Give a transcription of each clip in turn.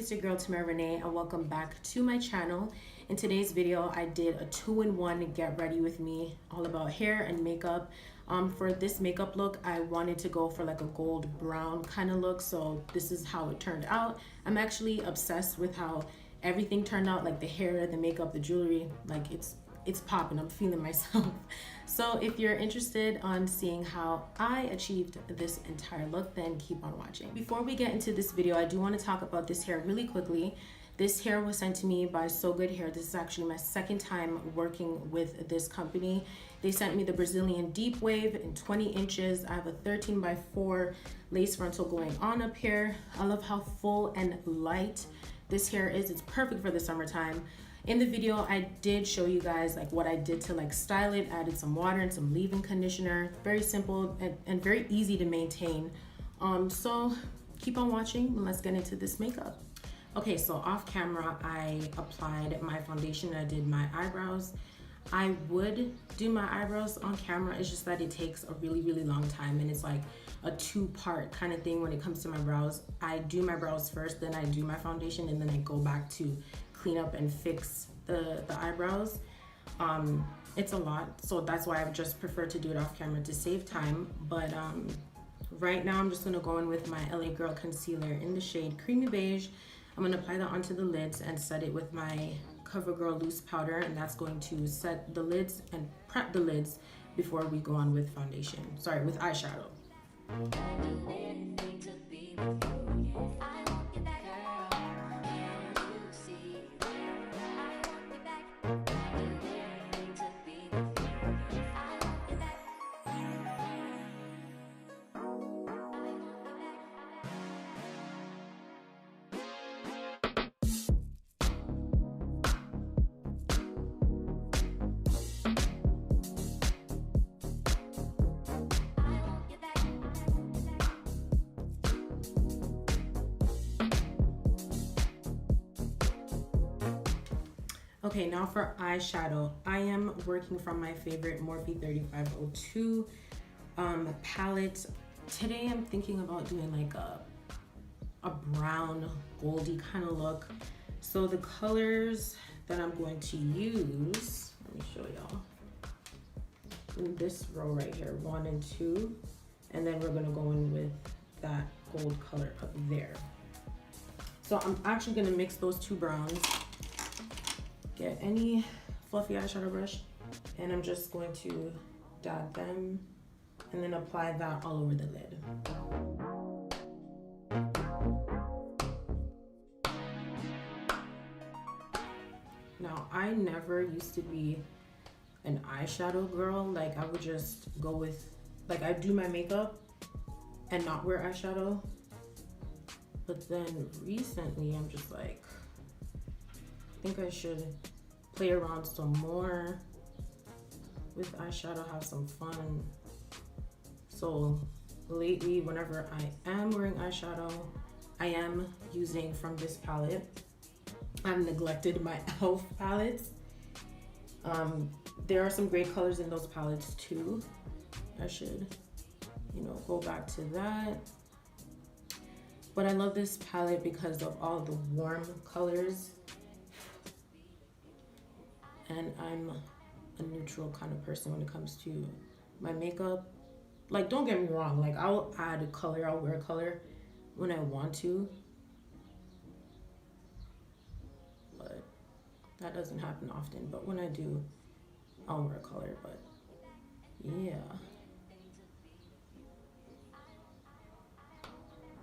it's your girl Tamara Renee and welcome back to my channel. In today's video I did a 2-in-1 get ready with me, all about hair and makeup. For this makeup look I wanted to go for like a gold brown kind of look, so this is how it turned out. I'm actually obsessed with how everything turned out, like the hair, the makeup, the jewelry, like it's popping. I'm feeling myself. So if you're interested on seeing how I achieved this entire look, then keep on watching. Before we get into this video, I do want to talk about this hair really quickly. This hair was sent to me by SoGoodHair. This is actually my second time working with this company. They sent me the Brazilian Deep Wave in 20 inches. I have a 13x4 lace frontal going on up here. I love how full and light this hair is. It's perfect for the summertime. In the video, I did show you guys like what I did to like style it. Added some water and some leave-in conditioner. Very simple and very easy to maintain. So keep on watching and let's get into this makeup. Okay, so off camera, I applied my foundation. I did my eyebrows. I would do my eyebrows on camera. It's just that it takes a really long time and it's like a two-part kind of thing when it comes to my brows. I do my brows first, then I do my foundation, and then I go back to clean up and fix the eyebrows. It's a lot, so that's why I just prefer to do it off camera to save time. But right now I'm just gonna go in with my LA Girl concealer in the shade Creamy Beige. I'm gonna apply that onto the lids and set it with my CoverGirl loose powder, and that's going to set the lids and prep the lids before we go on with foundation. Sorry, with eyeshadow. Okay, now for eyeshadow, I am working from my favorite Morphe 3502 palette. Today I'm thinking about doing like a brown goldy kind of look. So the colors that I'm going to use, let me show y'all. In this row right here, 1 and 2, and then we're gonna go in with that gold color up there. So I'm actually gonna mix those two browns. Get any fluffy eyeshadow brush, and I'm just going to dab them and then apply that all over the lid. Now, I never used to be an eyeshadow girl. Like, I would just go with, like, I do my makeup and not wear eyeshadow. But then recently, I'm just like, I think I should play around some more with eyeshadow, have some fun. So lately, whenever I am wearing eyeshadow, I am using from this palette. I've neglected my e.l.f. palettes. There are some great colors in those palettes too. I should, you know, go back to that. But I love this palette because of all the warm colors. And I'm a neutral kind of person when it comes to my makeup. Like, don't get me wrong, like I'll add a color, I'll wear a color when I want to. But that doesn't happen often. But when I do, I'll wear a color, but yeah.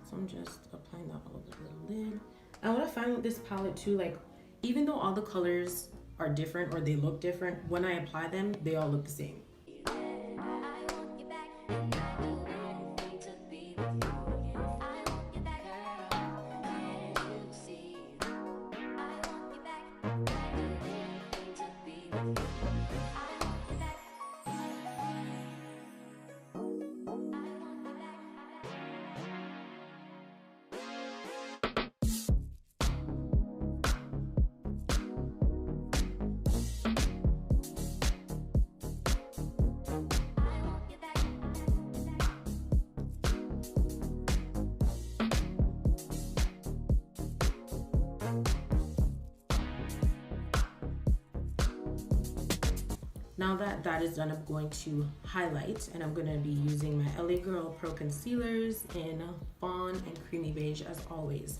So I'm just applying that all over the lid. And what I find with this palette too, like even though all the colors are different or they look different, when I apply them, they all look the same. Now that that is done, I'm going to highlight, and I'm going to be using my LA Girl Pro Concealers in Fawn and Creamy Beige as always.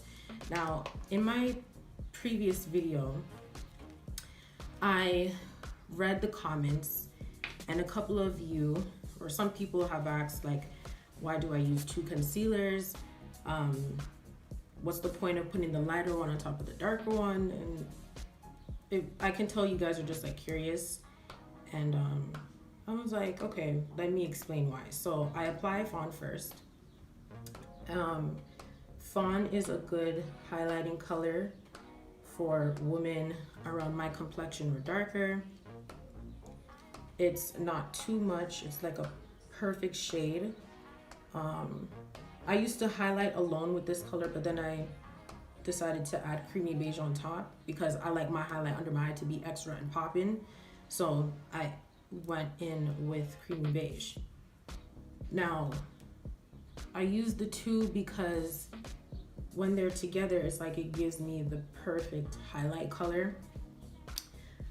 Now, in my previous video, I read the comments, and a couple of you, or some people have asked, like, why do I use two concealers? What's the point of putting the lighter one on top of the darker one? And I can tell you guys are just like curious. And I was like, okay, let me explain why. So I apply Fawn first. Fawn is a good highlighting color for women around my complexion or darker. It's not too much. It's like a perfect shade. I used to highlight alone with this color, but then I decided to add Creamy Beige on top because I like my highlight under my eye to be extra and popping. So I went in with Creamy Beige. Now, I use the two because when they're together, it's like it gives me the perfect highlight color.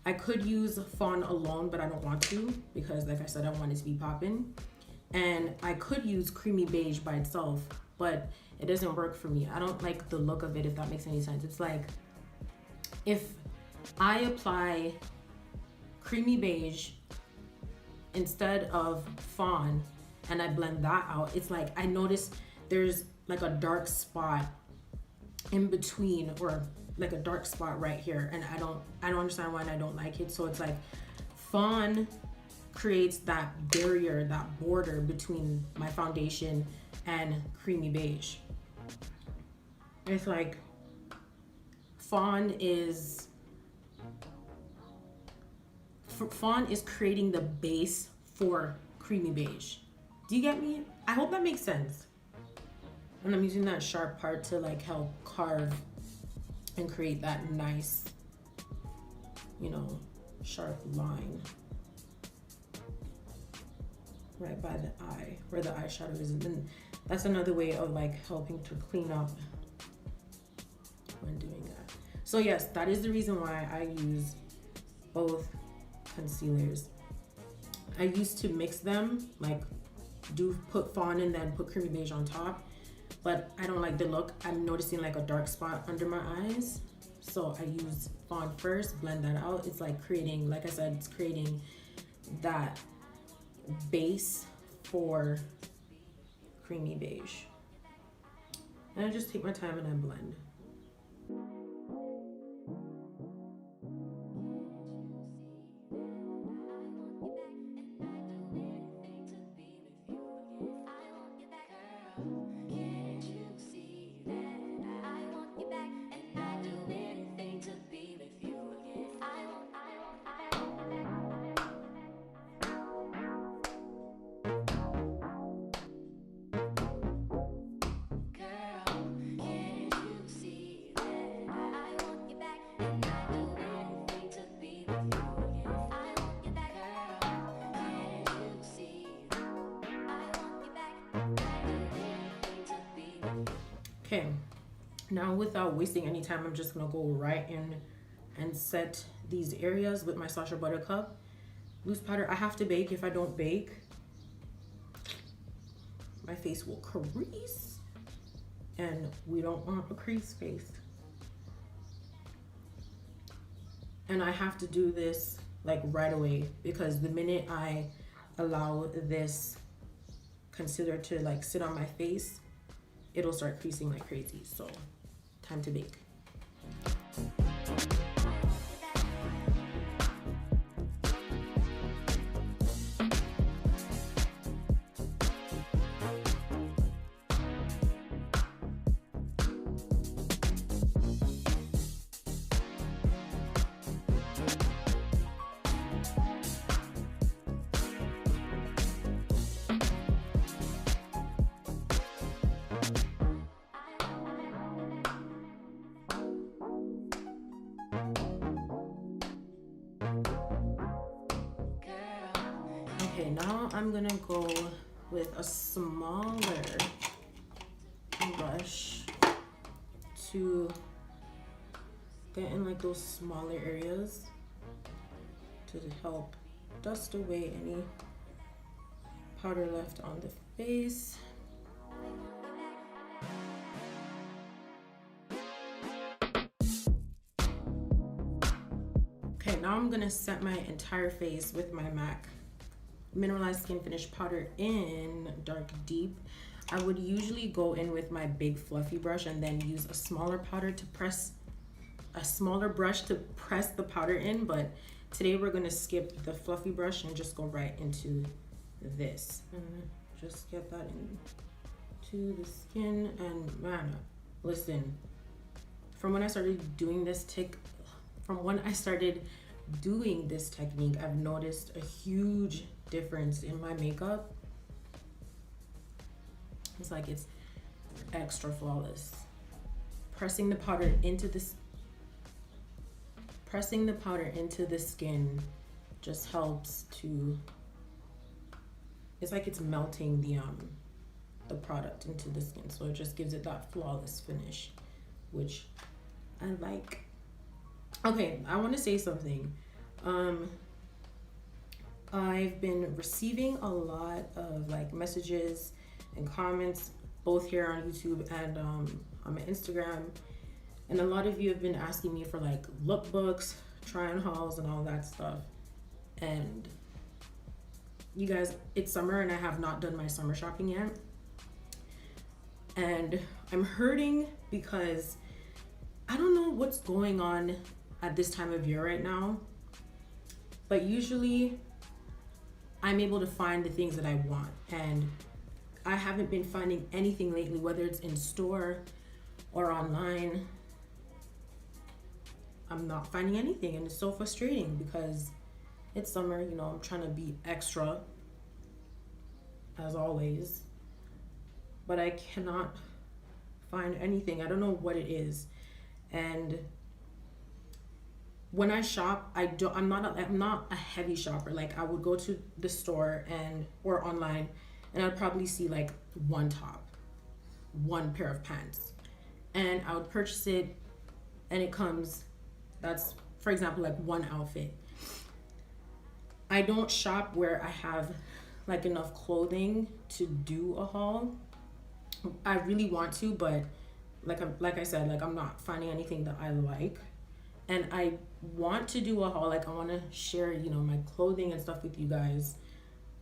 I could use Fawn alone, but I don't want to because, like I said, I want it to be popping. And I could use Creamy Beige by itself, but it doesn't work for me. I don't like the look of it, if that makes any sense. It's like if I apply Creamy Beige instead of Fawn and I blend that out, it's like I notice there's like a dark spot in between, or like a dark spot right here, and I don't understand why, and I don't like it. So it's like Fawn creates that barrier, that border between my foundation and Creamy Beige. It's like Fawn is creating the base for Creamy Beige. Do you get me? I hope that makes sense. And I'm using that sharp part to like help carve and create that nice, you know, sharp line right by the eye where the eyeshadow is. And then that's another way of like helping to clean up when doing that. So yes, that is the reason why I use both concealers. I used to mix them, like put Fawn and then put Creamy Beige on top, but I don't like the look. I'm noticing like a dark spot under my eyes, so I use Fawn first, blend that out. It's like creating, like I said, it's creating that base for Creamy Beige. And I just take my time and I blend. Okay, now without wasting any time, I'm just gonna go right in and set these areas with my Sacha Buttercup loose powder. I have to bake. If I don't bake, my face will crease, and we don't want a crease face. And I have to do this like right away, because the minute I allow this concealer to like sit on my face, it'll start creasing like crazy. So time to bake. Okay, now I'm gonna go with a smaller brush to get in like those smaller areas to help dust away any powder left on the face. Okay, now I'm gonna set my entire face with my MAC Mineralized Skin Finish powder in Dark Deep. I would usually go in with my big fluffy brush and then use a smaller brush to press the powder in, but today we're gonna skip the fluffy brush and just go right into this. Just get that into the skin. And man, listen, from when I started doing this technique, I've noticed a huge difference in my makeup. It's like it's extra flawless. Pressing the powder into the skin just helps to, it's like it's melting the product into the skin, so it just gives it that flawless finish, which I like. Okay, I want to say something. I've been receiving a lot of like messages and comments, both here on YouTube and on my Instagram, and a lot of you have been asking me for like lookbooks, try-on hauls, and all that stuff. And you guys, it's summer and I have not done my summer shopping yet, and I'm hurting because I don't know what's going on at this time of year right now, but usually I'm able to find the things that I want, and I haven't been finding anything lately, whether it's in store or online. I'm not finding anything, and it's so frustrating because it's summer, you know, I'm trying to be extra as always, but I cannot find anything. I don't know what it is. And when I shop, I'm not a heavy shopper. Like I would go to the store or online, and I'd probably see like one top, one pair of pants, and I would purchase it, and it comes, that's for example like one outfit. I don't shop where I have like enough clothing to do a haul. I really want to, but like I said, like I'm not finding anything that I like. And I want to do a haul, like I want to share, you know, my clothing and stuff with you guys,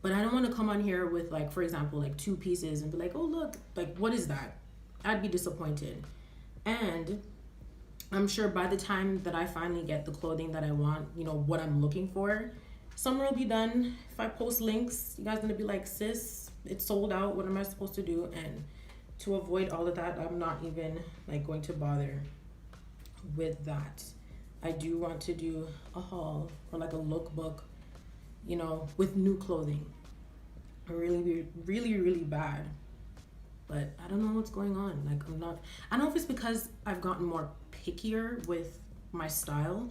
but I don't want to come on here with like, for example, like 2 pieces and be like, oh look, like what is that? I'd be disappointed. And I'm sure by the time that I finally get the clothing that I want, you know, what I'm looking for, summer will be done. If I post links, you guys are gonna be like, sis, it's sold out, what am I supposed to do? And to avoid all of that, I'm not even like going to bother with that. I do want to do a haul or like a lookbook, you know, with new clothing. Really bad, but I don't know what's going on. Like I don't know if it's because I've gotten more pickier with my style,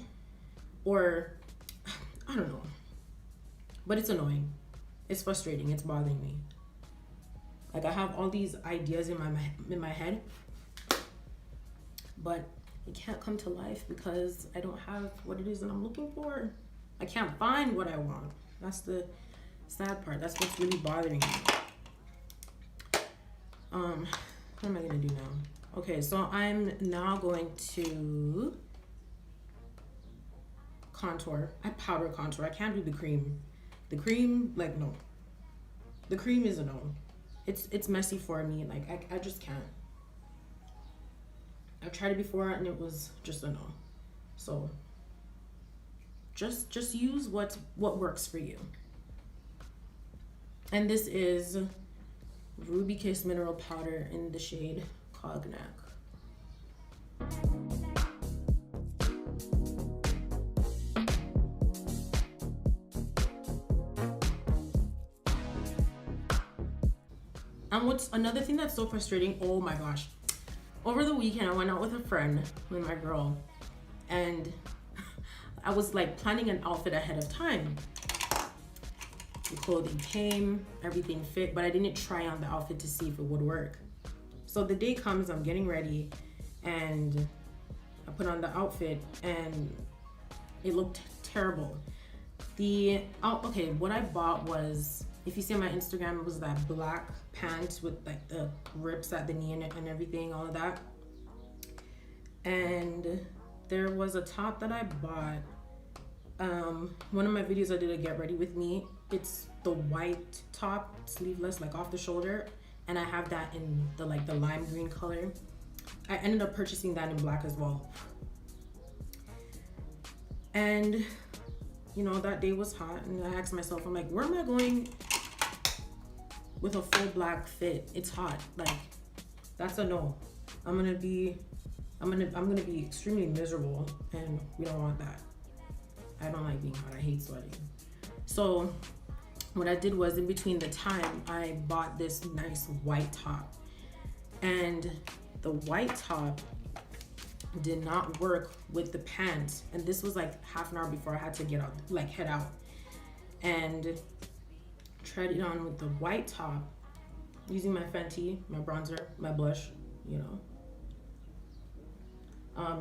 or I don't know, but it's annoying. It's frustrating. It's bothering me. Like I have all these ideas in my head, but it can't come to life because I don't have what it is that I'm looking for. I can't find what I want. That's the sad part. That's what's really bothering me. What am I gonna do now? Okay, so I'm now going to contour. I powder contour. I can't do the cream. The cream, like no. The cream is a no. It's messy for me. Like I just can't. I've tried it before and it was just a no. So just use what works for you. And this is Ruby Kiss Mineral Powder in the shade Cognac. And what's another thing that's so frustrating, oh my gosh. Over the weekend, I went out with a friend, with my girl, and I was like planning an outfit ahead of time. The clothing came, everything fit, but I didn't try on the outfit to see if it would work. So the day comes, I'm getting ready, and I put on the outfit, and it looked terrible. Okay, what I bought was, if you see on my Instagram, it was that black pant with like the rips at the knee and everything, all of that. And there was a top that I bought. One of my videos I did a get ready with me. It's the white top, sleeveless, like off the shoulder, and I have that in the lime green color. I ended up purchasing that in black as well. And you know, that day was hot, and I asked myself, I'm like, where am I going with a full black fit? It's hot. Like, that's a no. I'm gonna be extremely miserable, and we don't want that. I don't like being hot. I hate sweating. So what I did was, in between the time, I bought this nice white top, and the white top did not work with the pants, and this was like half an hour before I had to head out, and tried it on with the white top using my Fenty, my bronzer, my blush, you know.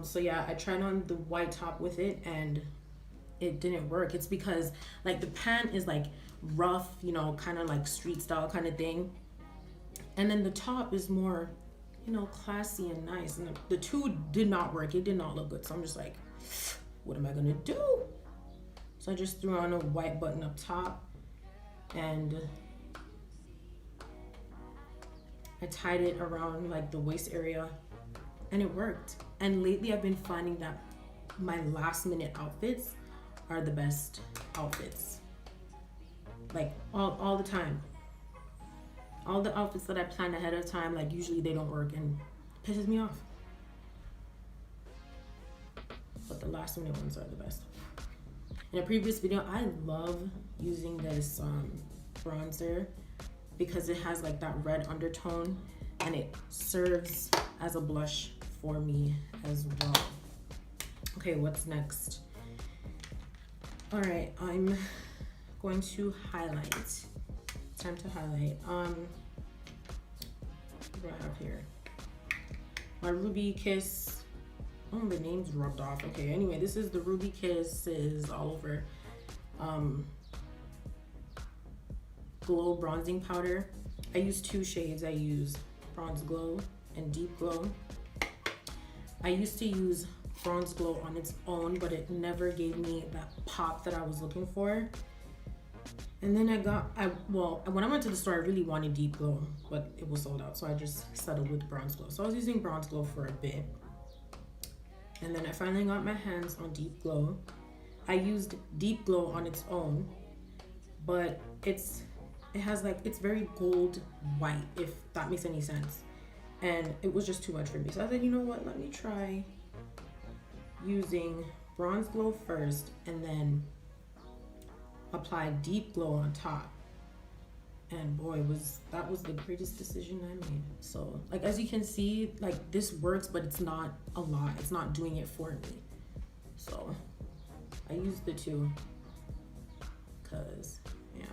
So yeah, I tried on the white top with it, and it didn't work. It's because like the pant is like rough, you know, kind of like street style kind of thing, and then the top is more, you know, classy and nice, and the two did not work. It did not look good. So I'm just like, what am I gonna do? So I just threw on a white button up top, and I tied it around like the waist area, and it worked. And lately I've been finding that my last minute outfits are the best outfits, like all the time. All the outfits that I plan ahead of time, like usually they don't work, and it pisses me off. But the last minute ones are the best. In a previous video, I love using this bronzer because it has like that red undertone, and it serves as a blush for me as well. Okay, what's next? All right, I'm going to highlight. Time to highlight. What do I have here? My Ruby Kiss. Oh, the name's rubbed off. Okay, anyway, this is the Ruby Kisses all over glow bronzing powder. I use two shades. I use Bronze Glow and Deep Glow. I used to use Bronze Glow on its own, but it never gave me that pop that I was looking for. And then when I went to the store, I really wanted Deep Glow, but it was sold out, so I just settled with Bronze Glow. So I was using Bronze Glow for a bit, and then I finally got my hands on Deep Glow. I used Deep Glow on its own, but it's very gold white, if that makes any sense, and it was just too much for me. So I said, you know what, let me try using Bronze Glow first, and then apply Deep Glow on top. And boy, that was the greatest decision I made. So like, as you can see, like this works, but it's not a lot. It's not doing it for me. So I used the two, cause yeah.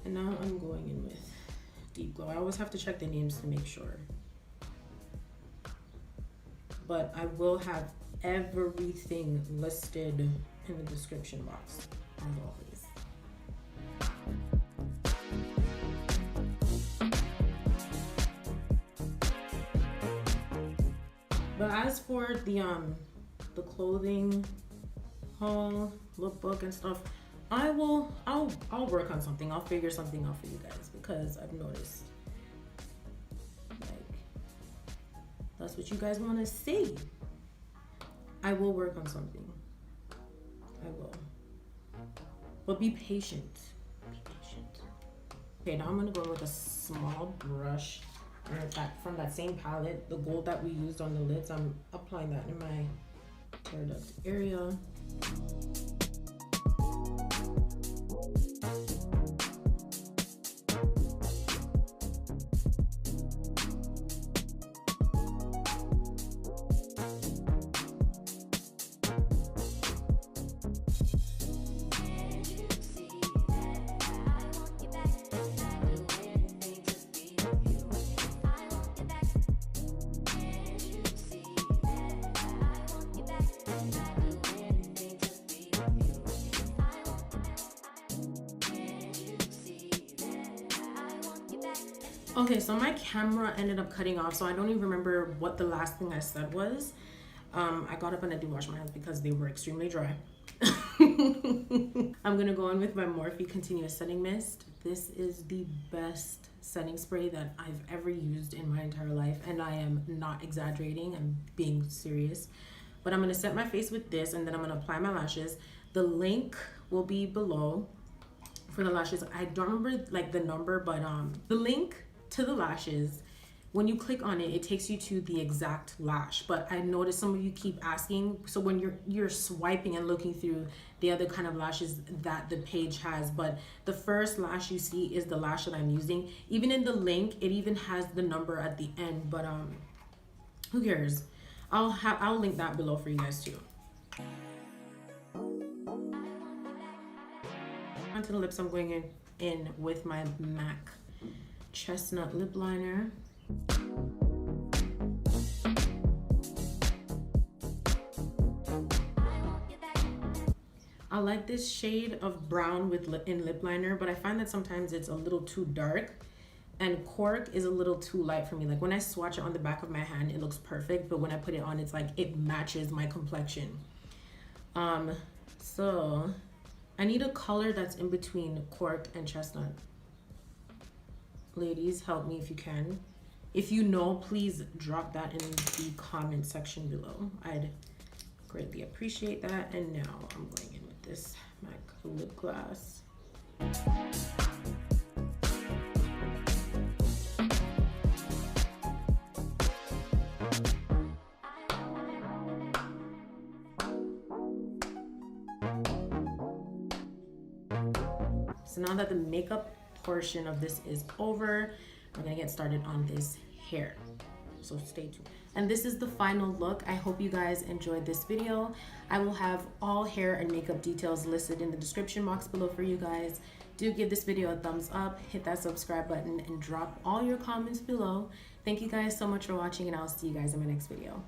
And now I'm going in with Deep Glow. I always have to check the names to make sure, but I will have everything listed in the description box as always. But as for the clothing haul, lookbook and stuff, I'll work on something. I'll figure something out for you guys, because I've noticed like that's what you guys want to see. I will work on something. I will. But be patient. Be patient. Okay, now I'm gonna go with a small brush, from that same palette, the gold that we used on the lids. I'm applying that in my tear duct area. Okay, so my camera ended up cutting off, so I don't even remember what the last thing I said was. I got up and I did wash my hands because they were extremely dry. I'm gonna go on with my Morphe Continuous Setting Mist. This is the best setting spray that I've ever used in my entire life, and I am not exaggerating, I'm being serious. But I'm gonna set my face with this, and then I'm gonna apply my lashes. The link will be below for the lashes. I don't remember like the number, but the link to the lashes, when you click on it, it takes you to the exact lash. But I noticed some of you keep asking, so when you're swiping and looking through the other kind of lashes that the page has, but the first lash you see is the lash that I'm using. Even in the link, it even has the number at the end, but who cares? I'll link that below for you guys too. Onto the lips, I'm going in with my MAC Chestnut Lip Liner. I like this shade of brown in lip liner, but I find that sometimes it's a little too dark, and Cork is a little too light for me. Like when I swatch it on the back of my hand, it looks perfect, but when I put it on, it's like it matches my complexion. So I need a color that's in between Cork and Chestnut. Ladies, help me if you can. If you know, please drop that in the comment section below. I'd greatly appreciate that. And now I'm going in with this MAC lip gloss. So now that the makeup portion of this is over, we're gonna get started on this hair, so stay tuned. And this is the final look. I hope you guys enjoyed this video. I will have all hair and makeup details listed in the description box below for you guys. Do give this video a thumbs up, hit that subscribe button, and drop all your comments below. Thank you guys so much for watching, and I'll see you guys in my next video.